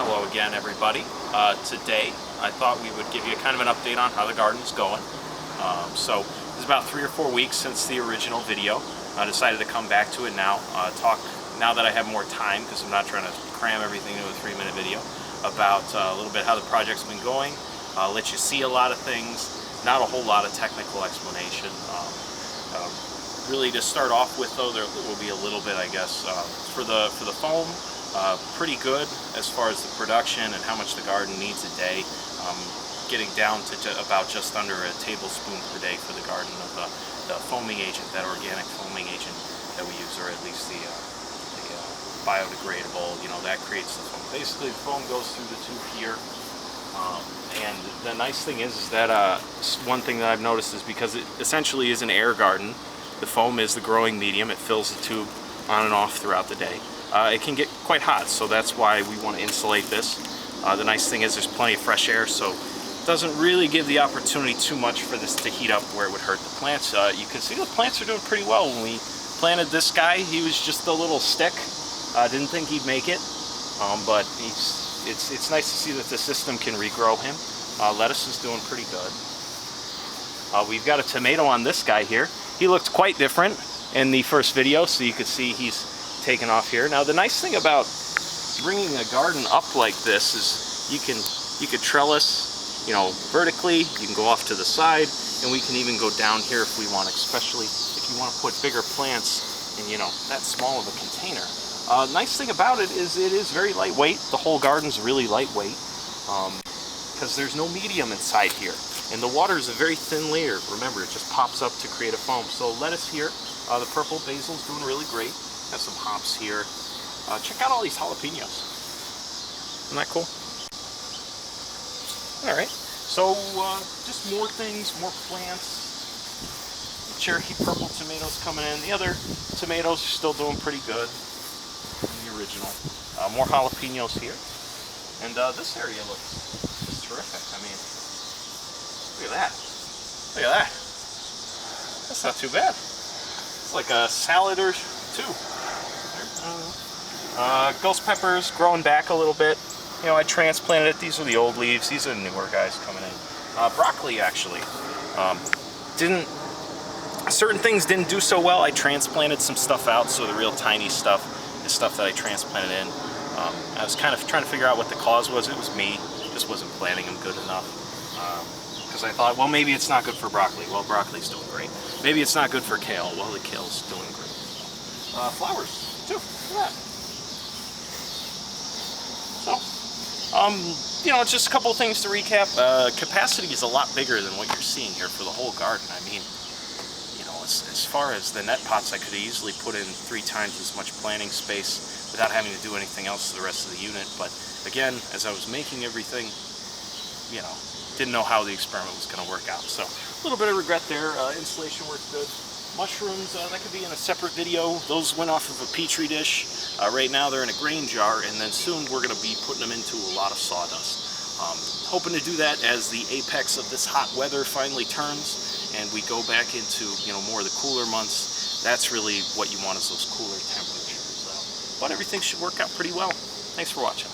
Hello again, everybody. Today I thought we would give you kind of an update on how the garden's going. So it's about 3 or 4 weeks since the original video. I decided to come back to it now, talk now that I have more time, because I'm not trying to cram everything into a 3-minute video, about a little bit how the project's been going, let you see a lot of things, not a whole lot of technical explanation. Really to start off with though, there will be a little bit, I guess, for the foam. Pretty good as far as the production and how much the garden needs a day. Getting down to about just under a tablespoon per day for the garden of the foaming agent, that organic foaming agent that we use, or at least the biodegradable, that creates the foam. Basically the foam goes through the tube here. And the nice thing is that one thing that I've noticed is because it essentially is an air garden, the foam is the growing medium. It fills the tube on and off throughout the day. It can get quite hot, so that's why we want to insulate this. The nice thing is there's plenty of fresh air, so it doesn't really give the opportunity too much for this to heat up where it would hurt the plants. You can see the plants are doing pretty well. When we planted this guy, he was just a little stick. Didn't think he'd make it, but it's nice to see that the system can regrow him. Lettuce is doing pretty good. We've got a tomato on this guy here. He looked quite different in the first video, so you could see he's taken off here. Now the nice thing about bringing a garden up like this is you could trellis, vertically. You can go off to the side, and we can even go down here if we want, especially if you want to put bigger plants in that small of a container. Nice thing about it is very lightweight. The whole garden's really lightweight because there's no medium inside here, and the water is a very thin layer. Remember, it just pops up to create a foam. So lettuce here, the purple basil's doing really great. Got some hops here. Check out all these jalapenos. Isn't that cool? All right. So just more things, more plants. Cherokee purple tomatoes coming in. The other tomatoes are still doing pretty good. The original. More jalapenos here. And this area looks just terrific. I mean, look at that. Look at that. That's not too bad. It's like a salad or two. Ghost peppers growing back a little bit. I transplanted it. These are the old leaves. These are the newer guys coming in. Broccoli actually certain things didn't do so well. I transplanted some stuff out, so the real tiny stuff is stuff that I transplanted in. I was kind of trying to figure out what the cause was. It was me. Just wasn't planting them good enough. Because I thought, well, maybe it's not good for broccoli. Well, broccoli's doing great. Maybe it's not good for kale. Well, the kale's doing great. Flowers too. Look at that. So, just a couple of things to recap. Capacity is a lot bigger than what you're seeing here for the whole garden. I mean, as far as the net pots, I could easily put in 3 times as much planting space without having to do anything else to the rest of the unit. But again, as I was making everything, didn't know how the experiment was going to work out. So a little bit of regret there. Insulation worked good. Mushrooms, that could be in a separate video. Those went off of a petri dish. Right now they're in a grain jar, and then soon we're going to be putting them into a lot of sawdust. Hoping to do that as the apex of this hot weather finally turns and we go back into more of the cooler months. That's really what you want, is those cooler temperatures. But everything should work out pretty well. Thanks for watching.